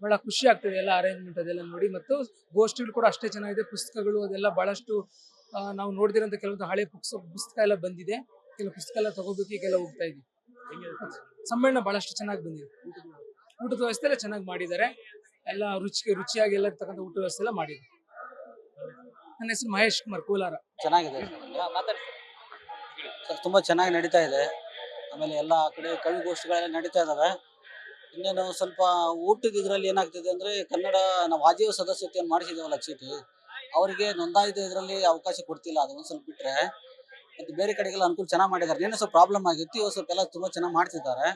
ಬಹಳ ಖುಷಿ ಆಗ್ತದೆ ಎಲ್ಲ ಅರೇಂಜ್ಮೆಂಟ್ ಅದೆಲ್ಲ ನೋಡಿ. ಮತ್ತು ಗೋಷ್ಠಿಗಳು ಕೂಡ ಅಷ್ಟೇ ಚೆನ್ನಾಗಿದೆ. ಪುಸ್ತಕಗಳು ಅದೆಲ್ಲ ಬಹಳಷ್ಟು ನಾವು ನೋಡ್ದಿರೋಂಥ ಕೆಲವೊಂದು ಹಳೆ ಪುಸ್ತಕ ಎಲ್ಲ ಬಂದಿದೆ. ಕೆಲವು ಪುಸ್ತಕ ಎಲ್ಲ ತಗೋಬೇಕು, ಈಗೆಲ್ಲ ಹೋಗ್ತಾ ಇದ್ವಿ. ಸಮ್ಮೇಳನ ಬಹಳಷ್ಟು ಚೆನ್ನಾಗಿ ಬಂದಿದೆ. ಊಟದ ವ್ಯವಸ್ಥೆ ಎಲ್ಲ ಚೆನ್ನಾಗಿ ಮಾಡಿದ್ದಾರೆ. ಎಲ್ಲ ರುಚಿಯಾಗಿ ಎಲ್ಲ ಇರ್ತಕ್ಕಂಥ ಊಟ ವ್ಯವಸ್ಥೆ ಎಲ್ಲ ಮಾಡಿದ್ದಾರೆ. ನನ್ನ ಹೆಸರು ಮಹೇಶ್ ಕುಮಾರ್, ಕೋಲಾರ. ಚೆನ್ನಾಗಿದೆ ಸರ್, ತುಂಬಾ ಚೆನ್ನಾಗಿ ನಡೀತಾ ಇದೆ. ಆಮೇಲೆ ಎಲ್ಲಾ ಕಡೆ ಕವಿಗೋಷ್ಠಿಗಳೆಲ್ಲ ನಡೀತಾ ಇದಾವೆ. ಇನ್ನೇನು ಸ್ವಲ್ಪ ಊಟದ ಇದ್ರಲ್ಲಿ ಏನಾಗ್ತಿದೆ ಅಂದ್ರೆ, ಕನ್ನಡ ನಾವು ಆಜೀವ ಸದಸ್ಯತೆಯನ್ನು ಮಾಡಿಸಿದೇವಲ್ಲ ಚೀಟಿ, ಅವರಿಗೆ ನೋಂದಾಯಿತ ಇದರಲ್ಲಿ ಅವಕಾಶ ಕೊಡ್ತಿಲ್ಲ. ಅದೊಂದು ಸ್ವಲ್ಪ ಬಿಟ್ರೆ ಮತ್ತೆ ಬೇರೆ ಕಡೆಗೆಲ್ಲ ಅನುಕೂಲ ಚೆನ್ನಾಗಿ ಮಾಡಿದ್ದಾರೆ. ನಿನ್ನೆ ಸ್ವಲ್ಪ ಪ್ರಾಬ್ಲಮ್ ಆಗಿತ್ತು, ಇವತ್ತು ಸ್ವಲ್ಪ ಎಲ್ಲ ತುಂಬಾ ಚೆನ್ನಾಗಿ ಮಾಡ್ತಿದ್ದಾರೆ.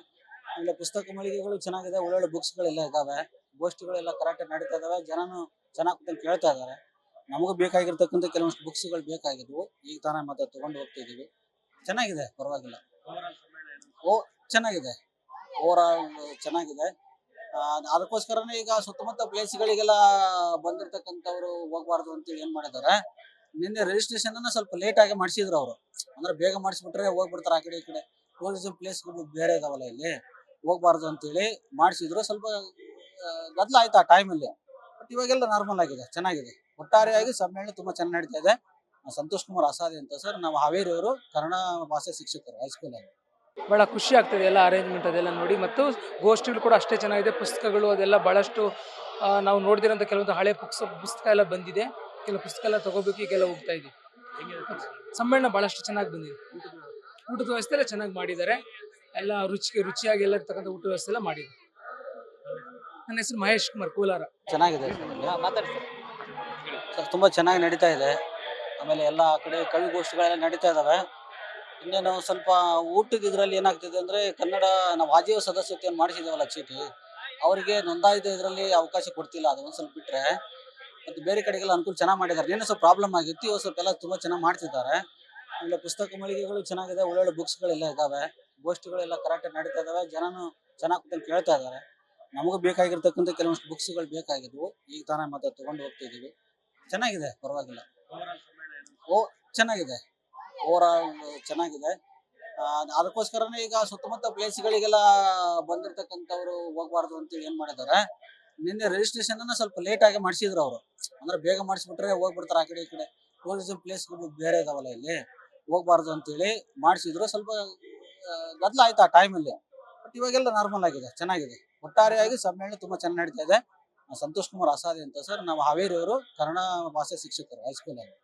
ಆಮೇಲೆ ಪುಸ್ತಕ ಮಳಿಗೆಗಳು ಚೆನ್ನಾಗಿದೆ, ಒಳ್ಳೊಳ್ಳೆ ಬುಕ್ಸ್ಗಳೆಲ್ಲ ಇದಾವೆ. ಗೋಷ್ಠಿಗಳೆಲ್ಲ ಕರೆಕ್ಟ್ ನಡೀತಾ ಇದಾವೆ. ಜನನು ಚೆನ್ನಾಗಿ ಕೂತ್ಕೊಂಡು ಕೇಳ್ತಾ ಇದ್ದಾರೆ. ನಮಗೂ ಬೇಕಾಗಿರ್ತಕ್ಕಂಥ ಕೆಲವೊಂದು ಬುಕ್ಸ್ಗಳು ಬೇಕಾಗಿದ್ವು, ಈಗ ತಾನೇ ಮತ್ತೆ ತಗೊಂಡು ಹೋಗ್ತಿದೀವಿ. ಚೆನ್ನಾಗಿದೆ, ಪರವಾಗಿಲ್ಲ. ಓ, ಚೆನ್ನಾಗಿದೆ, ಓವರ್ ಆಲ್ ಚೆನ್ನಾಗಿದೆ. ಅದಕ್ಕೋಸ್ಕರನೇ ಈಗ ಸುತ್ತಮುತ್ತ ಪ್ಲೇಸ್ಗಳಿಗೆಲ್ಲ ಬಂದಿರ್ತಕ್ಕಂಥವ್ರು ಹೋಗ್ಬಾರ್ದು ಅಂತೇಳಿ ಏನ್ ಮಾಡಿದ್ದಾರೆ, ನಿನ್ನೆ ರಿಜಿಸ್ಟ್ರೇಷನ್ ಅನ್ನ ಸ್ವಲ್ಪ ಲೇಟ್ ಆಗಿ ಮಾಡಿಸಿದ್ರು ಅವರು. ಅಂದ್ರೆ ಬೇಗ ಮಾಡಿಸ್ಬಿಟ್ರೆ ಹೋಗ್ಬಿಡ್ತಾರೆ ಆ ಕಡೆ ಈ ಕಡೆ. ಟೂರಿಸಂ ಪ್ಲೇಸ್ಗಳು ಬೇರೆ ಇದಾವಲ್ಲ, ಇಲ್ಲಿ ಹೋಗ್ಬಾರ್ದು ಅಂತೇಳಿ ಮಾಡಿಸಿದ್ರು. ಸ್ವಲ್ಪ ಗದ್ದಲ ಆಯ್ತು ಆ ಟೈಮಲ್ಲಿ. ಬಟ್ ಇವಾಗೆಲ್ಲ ನಾರ್ಮಲ್ ಆಗಿದೆ, ಚೆನ್ನಾಗಿದೆ. ಒಟ್ಟಾರೆಯಾಗಿ ಸಮ್ಮೇಳನ ತುಂಬಾ ಚೆನ್ನಾಗಿ ನಡೀತಾ ಇದೆ. ಸಂತೋಷ್ ಕುಮಾರ್ ಅಸಾದಿ ಅಂತ ಸರ್, ನಾವು ಹಾವೇರಿಯವರು, ಕನ್ನಡ ಭಾಷೆ ಶಿಕ್ಷಕರು ಹೈಸ್ಕೂಲಲ್ಲಿ. ಬಹಳ ಖುಷಿ ಆಗ್ತದೆ ಎಲ್ಲ ಅರೇಂಜ್ಮೆಂಟ್ ಅದೆಲ್ಲ ನೋಡಿ. ಮತ್ತು ಗೋಷ್ಠಿಗಳು ಕೂಡ ಅಷ್ಟೇ ಚೆನ್ನಾಗಿದೆ. ಪುಸ್ತಕಗಳು ಅದೆಲ್ಲ ಬಹಳಷ್ಟು ನಾವು ನೋಡ್ದಿರೋಂಥ ಕೆಲವೊಂದು ಹಳೆ ಪುಸ್ತಕ ಎಲ್ಲ ಬಂದಿದೆ. ಕೆಲವು ಪುಸ್ತಕ ಎಲ್ಲ ತಗೋಬೇಕು, ಈಗೆಲ್ಲ ಹೋಗ್ತಾ ಇದ್ವಿ. ಸಮ್ಮೇಳನ ಬಹಳಷ್ಟು ಚೆನ್ನಾಗಿ ಬಂದಿದೆ. ಊಟದ ವ್ಯವಸ್ಥೆ ಎಲ್ಲ ಚೆನ್ನಾಗಿ ಮಾಡಿದ್ದಾರೆ. ಎಲ್ಲ ರುಚಿಯಾಗಿ ಎಲ್ಲ ಇರ್ತಕ್ಕಂಥ ಊಟ ವ್ಯವಸ್ಥೆ ಎಲ್ಲ ಮಾಡಿದ್ದಾರೆ. ನನ್ನ ಹೆಸರು ಮಹೇಶ್ ಕುಮಾರ್, ಕೋಲಾರ. ಚೆನ್ನಾಗಿದೆ ಸರ್, ತುಂಬಾ ಚೆನ್ನಾಗಿ ನಡೀತಾ ಇದೆ. ಆಮೇಲೆ ಎಲ್ಲಾ ಕಡೆ ಕವಿಗೋಷ್ಠಿಗಳೆಲ್ಲ ನಡೀತಾ ಇದಾವೆ. ಇನ್ನೇನು ಸ್ವಲ್ಪ ಊಟದ ಇದ್ರಲ್ಲಿ ಏನಾಗ್ತಿದೆ ಅಂದ್ರೆ, ಕನ್ನಡ ನಾವು ಆಜೀವ ಸದಸ್ಯತೆಯನ್ನು ಮಾಡಿಸಿದೇವಲ್ಲ ಚೀಟಿ, ಅವರಿಗೆ ನೋಂದಾಯಿತ ಇದರಲ್ಲಿ ಅವಕಾಶ ಕೊಡ್ತಿಲ್ಲ. ಅದೊಂದು ಸ್ವಲ್ಪ ಬಿಟ್ರೆ ಮತ್ತೆ ಬೇರೆ ಕಡೆಗೆಲ್ಲ ಅನುಕೂಲ ಚೆನ್ನಾಗಿ ಮಾಡಿದ್ದಾರೆ. ನಿನ್ನೆ ಸ್ವಲ್ಪ ಪ್ರಾಬ್ಲಮ್ ಆಗಿತ್ತು, ಇವತ್ತು ಸ್ವಲ್ಪ ಎಲ್ಲ ತುಂಬಾ ಚೆನ್ನಾಗಿ ಮಾಡ್ತಿದ್ದಾರೆ. ಆಮೇಲೆ ಪುಸ್ತಕ ಮಳಿಗೆಗಳು ಚೆನ್ನಾಗಿದೆ, ಒಳ್ಳೊಳ್ಳೆ ಬುಕ್ಸ್ಗಳೆಲ್ಲ ಇದಾವೆ. ಗೋಷ್ಠಿಗಳೆಲ್ಲ ಕರೆಕ್ಟ್ ನಡೀತಾ ಇದಾವೆ. ಜನನು ಚೆನ್ನಾಗಿ ಕೂತ್ಕೊಂಡು ಕೇಳ್ತಾ ಇದ್ದಾರೆ. ನಮಗೂ ಬೇಕಾಗಿರ್ತಕ್ಕಂಥ ಕೆಲವೊಂದು ಬುಕ್ಸ್ಗಳು ಬೇಕಾಗಿದ್ವು, ಈಗ ತಾನೇ ಮತ್ತೆ ತಗೊಂಡು ಹೋಗ್ತಿದೀವಿ. ಚೆನ್ನಾಗಿದೆ, ಪರವಾಗಿಲ್ಲ. ಓ, ಚೆನ್ನಾಗಿದೆ, ಓವರ್ ಆಲ್ ಚೆನ್ನಾಗಿದೆ. ಅದಕ್ಕೋಸ್ಕರನೇ ಈಗ ಸುತ್ತಮುತ್ತ ಪ್ಲೇಸ್ಗಳಿಗೆಲ್ಲ ಬಂದಿರ್ತಕ್ಕಂಥವ್ರು ಹೋಗ್ಬಾರ್ದು ಅಂತೇಳಿ ಏನ್ ಮಾಡಿದ್ದಾರೆ, ನಿನ್ನೆ ರಿಜಿಸ್ಟ್ರೇಷನ್ ಅನ್ನ ಸ್ವಲ್ಪ ಲೇಟ್ ಆಗಿ ಮಾಡಿಸಿದ್ರು ಅವರು. ಅಂದ್ರೆ ಬೇಗ ಮಾಡಿಸ್ಬಿಟ್ರೆ ಹೋಗ್ಬಿಡ್ತಾರೆ ಆ ಕಡೆ ಈ ಕಡೆ. ಟೂರಿಸಂ ಪ್ಲೇಸ್ಗಳು ಬೇರೆ ಇದಾವಲ್ಲ, ಇಲ್ಲಿ ಹೋಗ್ಬಾರ್ದು ಅಂತೇಳಿ ಮಾಡಿಸಿದ್ರು. ಸ್ವಲ್ಪ ಗದ್ದಲ ಆಯ್ತು ಆ ಟೈಮಲ್ಲಿ. ಬಟ್ ಇವಾಗೆಲ್ಲ ನಾರ್ಮಲ್ ಆಗಿದೆ, ಚೆನ್ನಾಗಿದೆ. ಒಟ್ಟಾರೆಯಾಗಿ ಸಮ್ಮೇಳನ ತುಂಬಾ ಚೆನ್ನಾಗಿ ನಡೀತಾ ಇದೆ. ಸಂತೋಷ್ ಕುಮಾರ್ ಅಸಾದಿ ಅಂತ ಸರ್, ನಾವು ಹಾವೇರಿಯವರು, ಕನ್ನಡ ಭಾಷೆ ಶಿಕ್ಷಕರು ಹೈಸ್ಕೂಲಲ್ಲಿ.